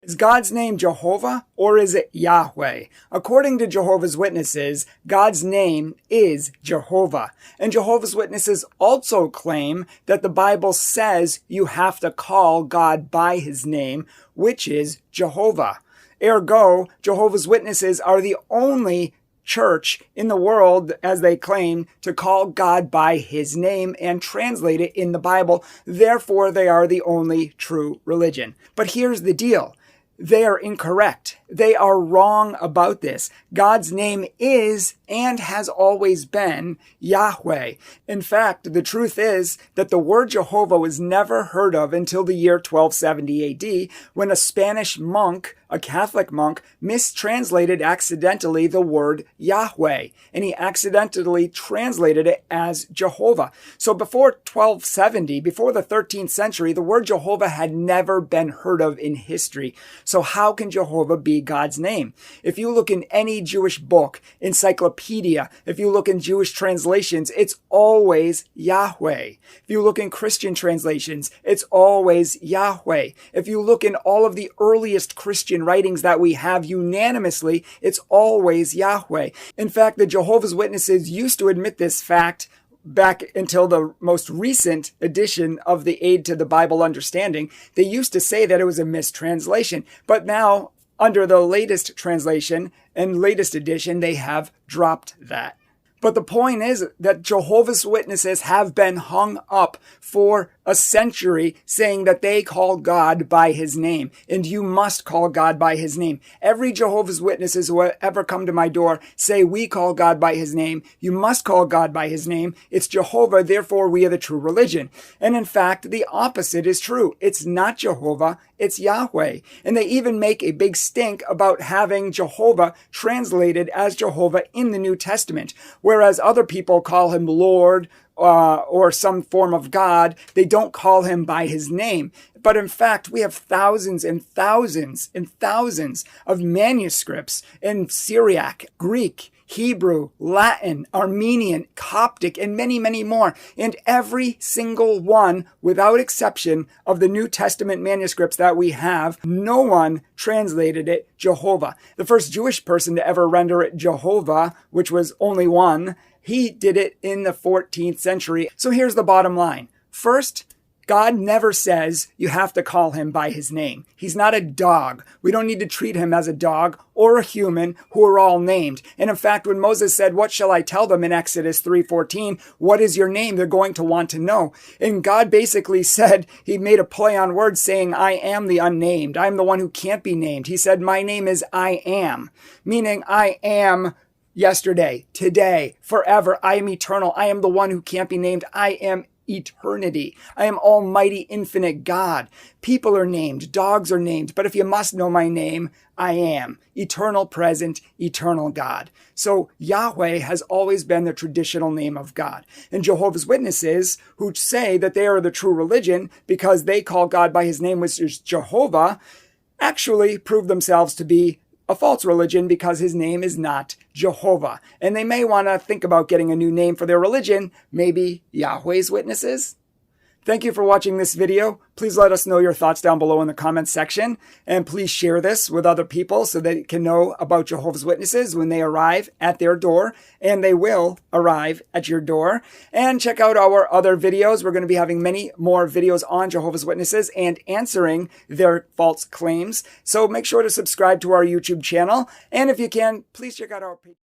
Is God's name Jehovah or is it Yahweh? According to Jehovah's Witnesses, God's name is Jehovah. And Jehovah's Witnesses also claim that the Bible says you have to call God by his name, which is Jehovah. Ergo, Jehovah's Witnesses are the only church in the world, as they claim, to call God by his name and translate it in the Bible. Therefore, they are the only true religion. But here's the deal. They are incorrect. They are wrong about this. God's name is and has always been Yahweh. In fact, the truth is that the word Jehovah was never heard of until the year 1270 AD, when a Spanish monk, a Catholic monk, mistranslated accidentally the word Yahweh, and he accidentally translated it as Jehovah. So before 1270, before the 13th century, the word Jehovah had never been heard of in history. So how can Jehovah be God's name? If you look in any Jewish book, encyclopedia, if you look in Jewish translations, it's always Yahweh. If you look in Christian translations, it's always Yahweh. If you look in all of the earliest Christian writings that we have unanimously, it's always Yahweh. In fact, the Jehovah's Witnesses used to admit this fact back until the most recent edition of the Aid to the Bible Understanding. They used to say that it was a mistranslation, but now under the latest translation and latest edition, they have dropped that. But the point is that Jehovah's Witnesses have been hung up for a century saying that they call God by his name, and you must call God by his name. Every Jehovah's Witnesses who ever come to my door say we call God by his name. You must call God by his name. It's Jehovah, therefore we are the true religion. And in fact, the opposite is true. It's not Jehovah, it's Yahweh. And they even make a big stink about having Jehovah translated as Jehovah in the New Testament. Whereas other people call him Lord, or some form of God, they don't call him by his name. But in fact, we have thousands and thousands and thousands of manuscripts in Syriac, Greek, Hebrew, Latin, Armenian, Coptic, and many, many more. And every single one, without exception, of the New Testament manuscripts that we have, no one translated it Jehovah. The first Jewish person to ever render it Jehovah, which was only one, he did it in the 14th century. So here's the bottom line. First, God never says you have to call him by his name. He's not a dog. We don't need to treat him as a dog or a human who are all named. And in fact, when Moses said, "What shall I tell them?" in Exodus 3:14, what is your name? They're going to want to know. And God basically said, he made a play on words saying, I am the unnamed. I'm the one who can't be named. He said, my name is I am, meaning I am yesterday, today, forever. I am eternal. I am the one who can't be named. I am eternity. I am almighty, infinite God. People are named. Dogs are named. But if you must know my name, I am eternal, present, eternal God. So Yahweh has always been the traditional name of God. And Jehovah's Witnesses, who say that they are the true religion because they call God by his name, which is Jehovah, actually prove themselves to be a false religion because his name is not Jehovah. And they may want to think about getting a new name for their religion, maybe Yahweh's Witnesses. Thank you for watching this video. Please let us know your thoughts down below in the comments section. And please share this with other people so they can know about Jehovah's Witnesses when they arrive at their door. And they will arrive at your door. And check out our other videos. We're going to be having many more videos on Jehovah's Witnesses and answering their false claims. So make sure to subscribe to our YouTube channel. And if you can, please check out our page.